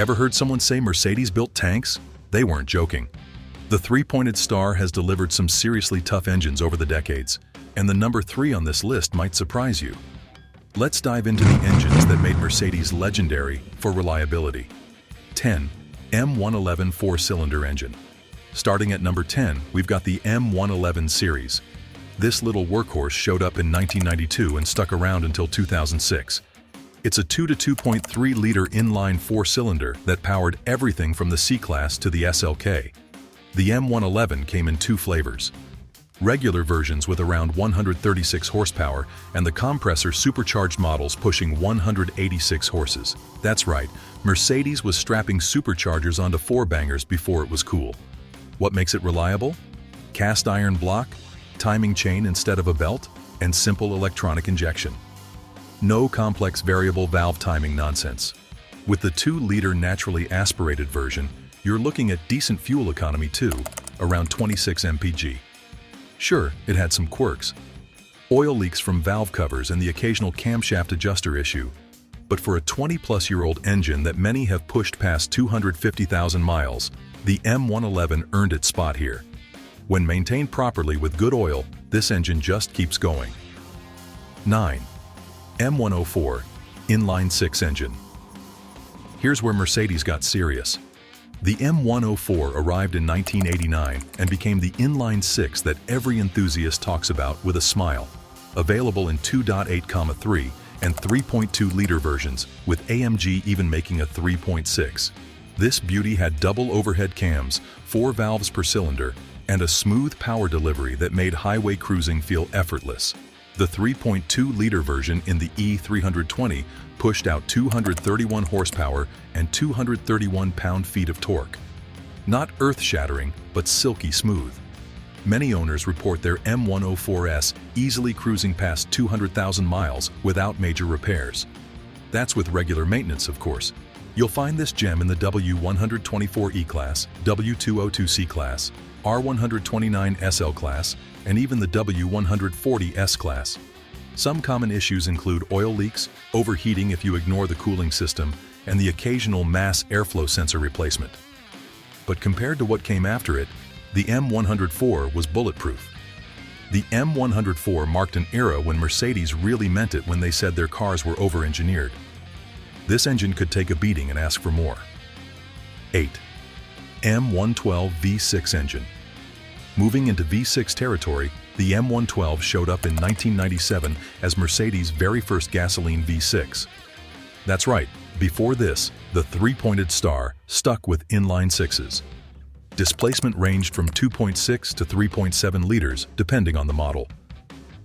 Ever heard someone say Mercedes built tanks? They weren't joking. The three-pointed star has delivered some seriously tough engines over the decades, and the number 3 on this list might surprise you. Let's dive into the engines that made Mercedes legendary for reliability. 10. M111 4-cylinder engine. Starting at number 10, we've got the M111 series. This little workhorse showed up in 1992 and stuck around until 2006. It's a 2 to 2.3-liter inline 4-cylinder that powered everything from the C-Class to the SLK. The M111 came in 2 flavors: regular versions with around 136 horsepower and the compressor supercharged models pushing 186 horses. That's right, Mercedes was strapping superchargers onto 4-bangers before it was cool. What makes it reliable? Cast iron block, timing chain instead of a belt, and simple electronic injection. No complex variable valve timing nonsense. With the 2-liter naturally aspirated version, you're looking at decent fuel economy too, around 26 mpg. Sure, it had some quirks. Oil leaks from valve covers and the occasional camshaft adjuster issue. But for a 20-plus-year-old engine that many have pushed past 250,000 miles, the M111 earned its spot here. When maintained properly with good oil, this engine just keeps going. 9. M104 Inline 6 engine. Here's where Mercedes got serious. The M104 arrived in 1989 and became the inline 6 that every enthusiast talks about with a smile. Available in 2.8,3 and 3.2-liter versions, with AMG even making a 3.6. This beauty had double overhead cams, 4 valves per cylinder, and a smooth power delivery that made highway cruising feel effortless. The 3.2-liter version in the E320 pushed out 231 horsepower and 231 pound-feet of torque. Not earth-shattering, but silky smooth. Many owners report their M104s easily cruising past 200,000 miles without major repairs. That's with regular maintenance, of course. You'll find this gem in the W124 E-Class, W202 C-Class, R129 SL Class, and even the W140 S-Class. Some common issues include oil leaks, overheating if you ignore the cooling system, and the occasional mass airflow sensor replacement. But compared to what came after it, the M104 was bulletproof. The M104 marked an era when Mercedes really meant it when they said their cars were over-engineered. This engine could take a beating and ask for more. 8. M112 V6 engine. Moving into V6 territory, the M112 showed up in 1997 as Mercedes' very first gasoline V6. That's right, before this, the 3-pointed star stuck with inline 6s. Displacement ranged from 2.6 to 3.7 liters, depending on the model.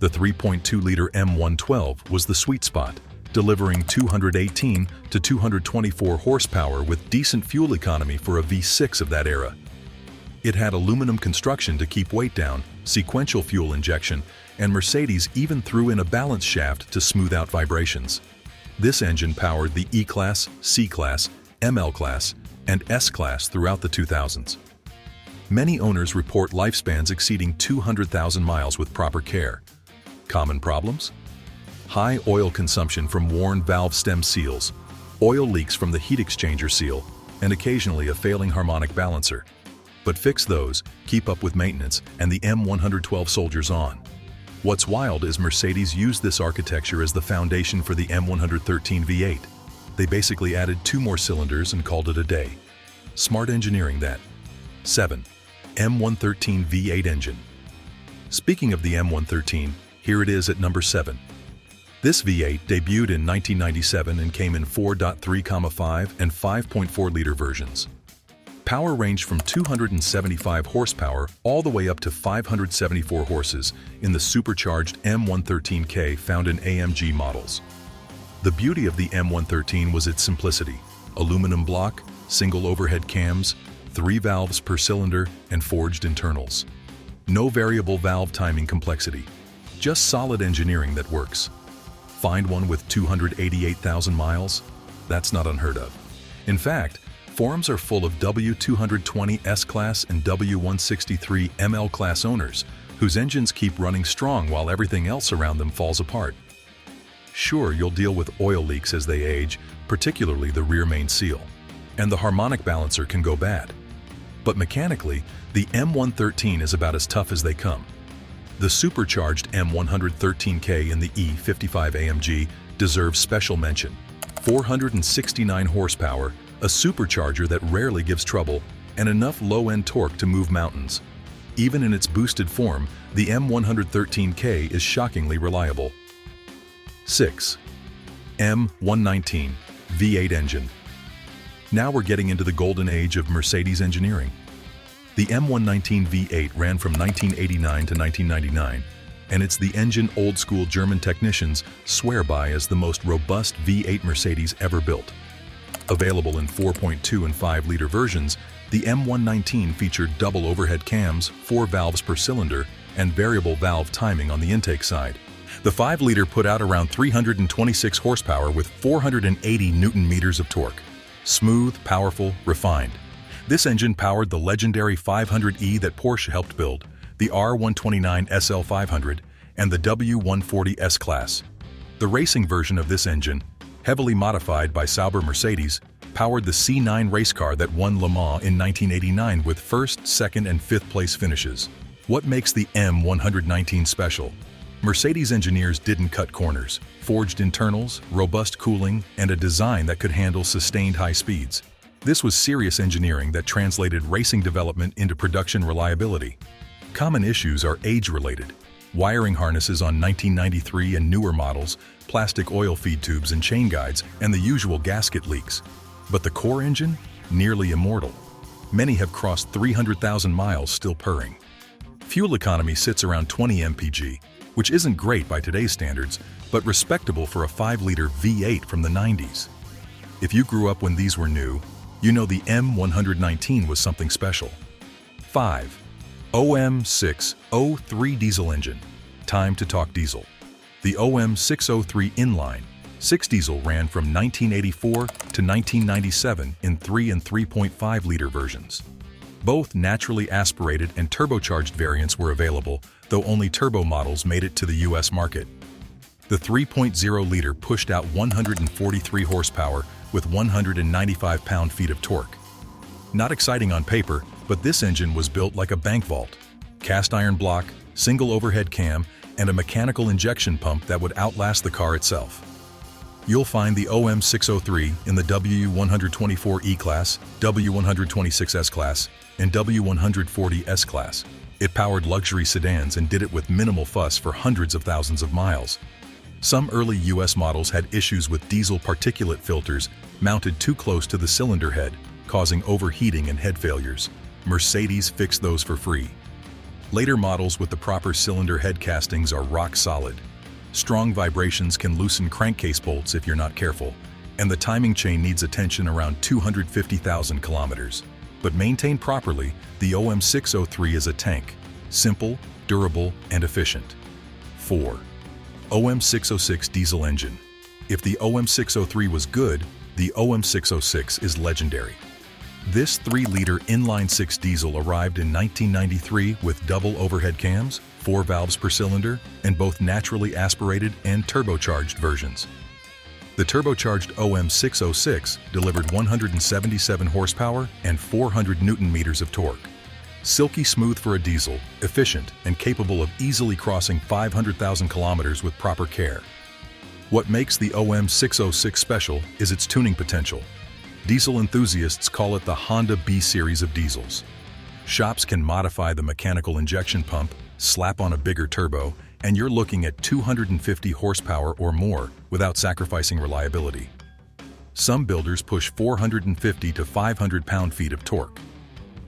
The 3.2-liter M112 was the sweet spot, delivering 218 to 224 horsepower with decent fuel economy for a V6 of that era. It had aluminum construction to keep weight down, sequential fuel injection, and Mercedes even threw in a balance shaft to smooth out vibrations. This engine powered the E-Class, C-Class, ML Class, and S-Class throughout the 2000s. Many owners report lifespans exceeding 200,000 miles with proper care. Common problems? High oil consumption from worn valve stem seals, oil leaks from the heat exchanger seal, and occasionally a failing harmonic balancer. But fix those, keep up with maintenance, and the M112 soldiers on. What's wild is Mercedes used this architecture as the foundation for the M113 V8. They basically added 2 more cylinders and called it a day. Smart engineering that. 7. M113 V8 engine. Speaking of the M113, here it is at number 7. This V8 debuted in 1997 and came in 4.3,5 and 5.4-liter versions. Power ranged from 275 horsepower all the way up to 574 horses in the supercharged M113K found in AMG models. The beauty of the M113 was its simplicity: aluminum block, single overhead cams, 3 valves per cylinder, and forged internals. No variable valve timing complexity, just solid engineering that works. Find one with 288,000 miles? That's not unheard of. In fact, forums are full of W220 S-Class and W163 ML Class owners whose engines keep running strong while everything else around them falls apart. Sure, you'll deal with oil leaks as they age, particularly the rear main seal. and the harmonic balancer can go bad. But mechanically, the M113 is about as tough as they come. The supercharged M113K in the E55 AMG deserves special mention. 469 horsepower, a supercharger that rarely gives trouble, and enough low-end torque to move mountains. Even in its boosted form, the M113K is shockingly reliable. 6. M119 V8 engine. Now we're getting into the golden age of Mercedes engineering. The M119 V8 ran from 1989 to 1999, and it's the engine old-school German technicians swear by as the most robust V8 Mercedes ever built. Available in 4.2 and 5-liter versions, the M119 featured double overhead cams, 4 valves per cylinder, and variable valve timing on the intake side. The 5-liter put out around 326 horsepower with 480 Newton-meters of torque. Smooth, powerful, refined. This engine powered the legendary 500e that Porsche helped build, the R129 SL500, and the W140 S-Class. The racing version of this engine, heavily modified by Sauber Mercedes, powered the C9 race car that won Le Mans in 1989 with first, second, and fifth place finishes. What makes the M119 special? Mercedes engineers didn't cut corners, forged internals, robust cooling, and a design that could handle sustained high speeds. This was serious engineering that translated racing development into production reliability. Common issues are age-related. Wiring harnesses on 1993 and newer models, plastic oil feed tubes and chain guides, and the usual gasket leaks. But the core engine? Nearly immortal. Many have crossed 300,000 miles still purring. Fuel economy sits around 20 mpg, which isn't great by today's standards, but respectable for a 5-liter V8 from the 90s. If you grew up when these were new, you know the M119 was something special. 5. OM603 diesel engine. Time to talk diesel. The OM603 inline 6 diesel ran from 1984 to 1997 in 3 and 3.5-liter versions. Both naturally aspirated and turbocharged variants were available, though only turbo models made it to the US market. The 3.0-liter pushed out 143 horsepower with 195 pound-feet of torque. Not exciting on paper, but this engine was built like a bank vault. Cast iron block, single overhead cam, and a mechanical injection pump that would outlast the car itself. You'll find the OM603 in the W124 E-Class, W126 S-Class, and W140 S-Class. It powered luxury sedans and did it with minimal fuss for hundreds of thousands of miles. Some early US models had issues with diesel particulate filters mounted too close to the cylinder head, causing overheating and head failures. Mercedes fixed those for free. Later models with the proper cylinder head castings are rock solid. Strong vibrations can loosen crankcase bolts if you're not careful, and the timing chain needs attention around 250,000 kilometers. But maintained properly, the OM603 is a tank, simple, durable, and efficient. 4. OM606 diesel engine. If the OM603 was good, the OM606 is legendary. This 3-liter inline-6 diesel arrived in 1993 with double overhead cams, 4 valves per cylinder, and both naturally aspirated and turbocharged versions. The turbocharged OM606 delivered 177 horsepower and 400 Newton-meters of torque. Silky smooth for a diesel, efficient, and capable of easily crossing 500,000 kilometers with proper care. What makes the OM606 special is its tuning potential. Diesel enthusiasts call it the Honda B series of diesels. Shops can modify the mechanical injection pump, slap on a bigger turbo, and you're looking at 250 horsepower or more without sacrificing reliability. Some builders push 450 to 500 pound-feet of torque.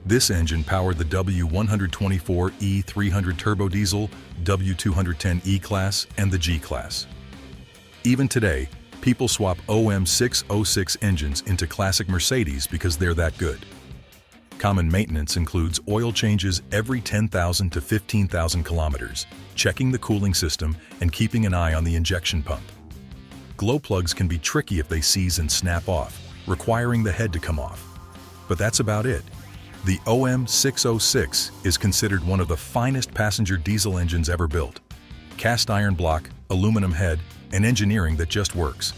This engine powered the W124 E300 turbo diesel, W210 E-Class, and the G-Class. Even today, people swap OM606 engines into classic Mercedes because they're that good. Common maintenance includes oil changes every 10,000 to 15,000 kilometers, checking the cooling system, and keeping an eye on the injection pump. Glow plugs can be tricky if they seize and snap off, requiring the head to come off. But that's about it. The OM606 is considered one of the finest passenger diesel engines ever built. Cast iron block, aluminum head, and engineering that just works.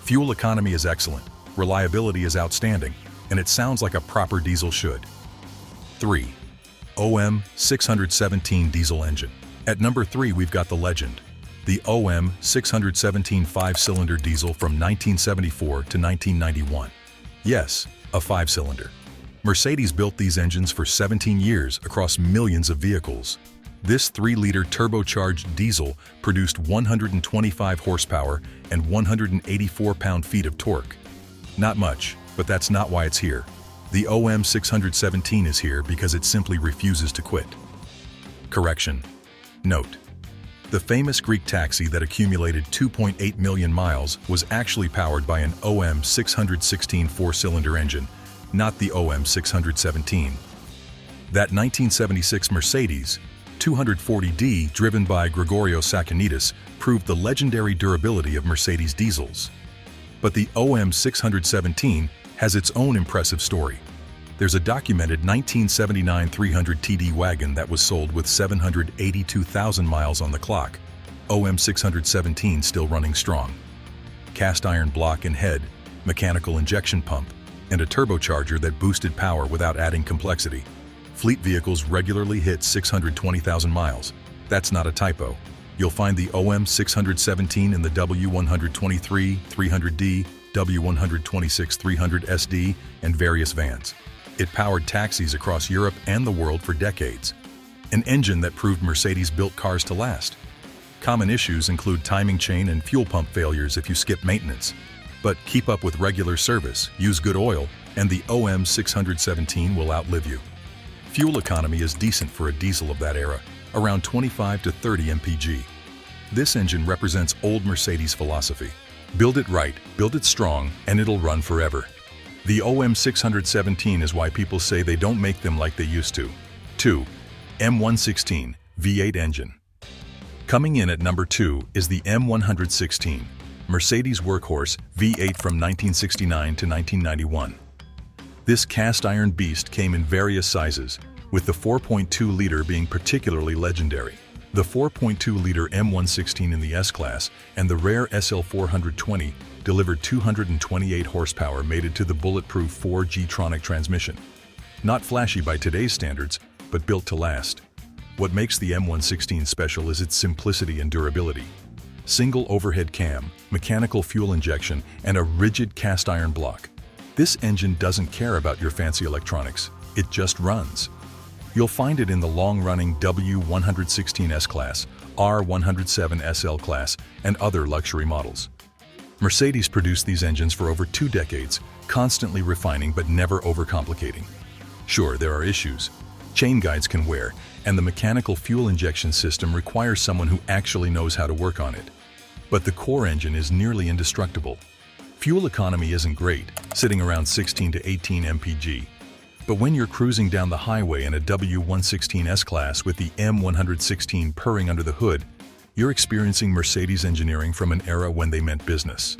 Fuel economy is excellent, reliability is outstanding, and it sounds like a proper diesel should. 3. OM617 diesel engine. At number 3, we've got the legend, the OM617 5-cylinder diesel from 1974 to 1991. Yes, a 5-cylinder. Mercedes built these engines for 17 years across millions of vehicles. This 3-liter turbocharged diesel produced 125 horsepower and 184 pound-feet of torque. Not much, but that's not why it's here. The OM617 is here because it simply refuses to quit. Correction. Note: the famous Greek taxi that accumulated 2.8 million miles was actually powered by an OM616 4-cylinder engine, not the OM617. That 1976 Mercedes 240D, driven by Grigorios Sakinidis, proved the legendary durability of Mercedes diesels. But the OM617 has its own impressive story. There's a documented 1979 300 TD wagon that was sold with 782,000 miles on the clock. OM617 still running strong. Cast iron block and head, mechanical injection pump, and a turbocharger that boosted power without adding complexity. Fleet vehicles regularly hit 620,000 miles. That's not a typo. You'll find the OM617 in the W123 300D, W126 300SD, and various vans. It powered taxis across Europe and the world for decades. An engine that proved Mercedes built cars to last. Common issues include timing chain and fuel pump failures if you skip maintenance. But keep up with regular service, use good oil, and the OM617 will outlive you. Fuel economy is decent for a diesel of that era, around 25 to 30 mpg. This engine represents old Mercedes philosophy. Build it right, build it strong, and it'll run forever. The OM617 is why people say they don't make them like they used to. 2. M116 V8 engine. Coming in at number 2 is the M116, Mercedes workhorse V8 from 1969 to 1991. This cast-iron beast came in various sizes, with the 4.2-liter being particularly legendary. The 4.2-liter M116 in the S-Class and the rare SL420 delivered 228 horsepower mated to the bulletproof 4G-tronic transmission. Not flashy by today's standards, but built to last. What makes the M116 special is its simplicity and durability. Single overhead cam, mechanical fuel injection, and a rigid cast-iron block. This engine doesn't care about your fancy electronics, it just runs. You'll find it in the long-running W116 S-Class, R107 SL Class, and other luxury models. Mercedes produced these engines for over 2 decades, constantly refining but never overcomplicating. Sure, there are issues. Chain guides can wear, and the mechanical fuel injection system requires someone who actually knows how to work on it. But the core engine is nearly indestructible. Fuel economy isn't great, sitting around 16 to 18 mpg. But when you're cruising down the highway in a W116 S-Class with the M116 purring under the hood, you're experiencing Mercedes engineering from an era when they meant business.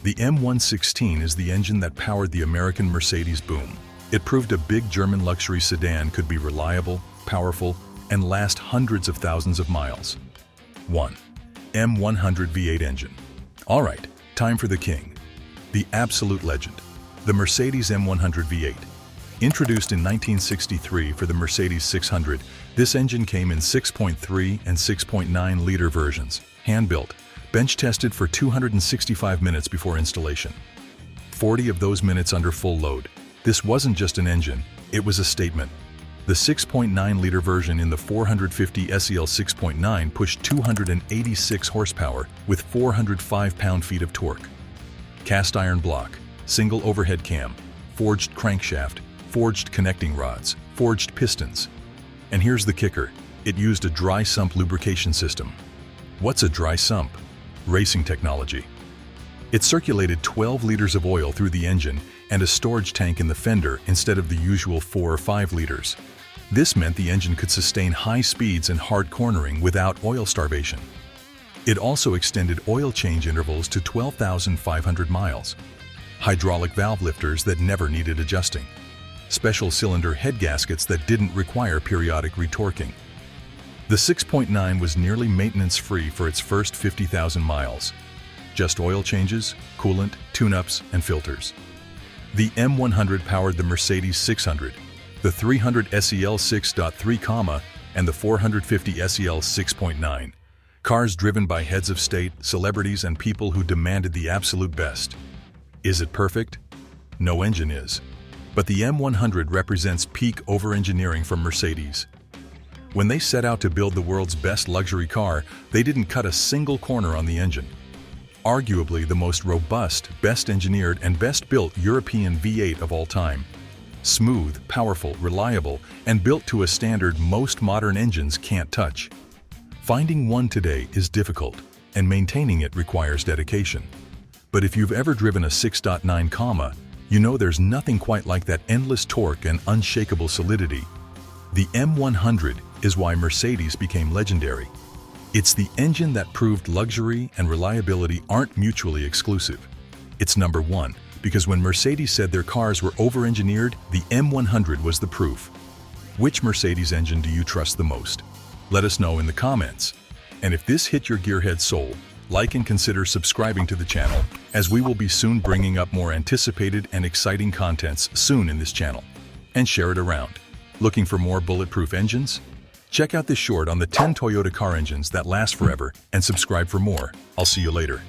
The M116 is the engine that powered the American Mercedes boom. It proved a big German luxury sedan could be reliable, powerful, and last hundreds of thousands of miles. 1. M100 V8 engine. All right, time for the king. The absolute legend, the Mercedes M100 V8. Introduced in 1963 for the Mercedes 600, this engine came in 6.3 and 6.9-liter versions, hand-built, bench-tested for 265 minutes before installation. 40 of those minutes under full load. This wasn't just an engine, it was a statement. The 6.9-liter version in the 450 SEL 6.9 pushed 286 horsepower with 405 pound-feet of torque. Cast iron block, single overhead cam, forged crankshaft, forged connecting rods, forged pistons. And here's the kicker, it used a dry sump lubrication system. What's a dry sump? Racing technology. It circulated 12 liters of oil through the engine and a storage tank in the fender instead of the usual 4 or 5 liters. This meant the engine could sustain high speeds and hard cornering without oil starvation. It also extended oil change intervals to 12,500 miles. Hydraulic valve lifters that never needed adjusting. Special cylinder head gaskets that didn't require periodic retorquing. The 6.9 was nearly maintenance-free for its first 50,000 miles. Just oil changes, coolant, tune-ups, and filters. The M100 powered the Mercedes 600, the 300 SEL 6.3, and the 450 SEL 6.9. Cars driven by heads of state, celebrities, and people who demanded the absolute best. Is it perfect? No engine is. But the M100 represents peak over-engineering from Mercedes. When they set out to build the world's best luxury car, they didn't cut a single corner on the engine. Arguably the most robust, best-engineered, and best-built European V8 of all time. Smooth, powerful, reliable, and built to a standard most modern engines can't touch. Finding one today is difficult, and maintaining it requires dedication. But if you've ever driven a 6.9, you know there's nothing quite like that endless torque and unshakable solidity. The M100 is why Mercedes became legendary. It's the engine that proved luxury and reliability aren't mutually exclusive. It's number one, because when Mercedes said their cars were over-engineered, the M100 was the proof. Which Mercedes engine do you trust the most? Let us know in the comments. And if this hit your gearhead soul, like and consider subscribing to the channel, as we will be soon bringing up more anticipated and exciting contents soon in this channel. And share it around. Looking for more bulletproof engines? Check out this short on the 10 Toyota car engines that last forever and subscribe for more. I'll see you later.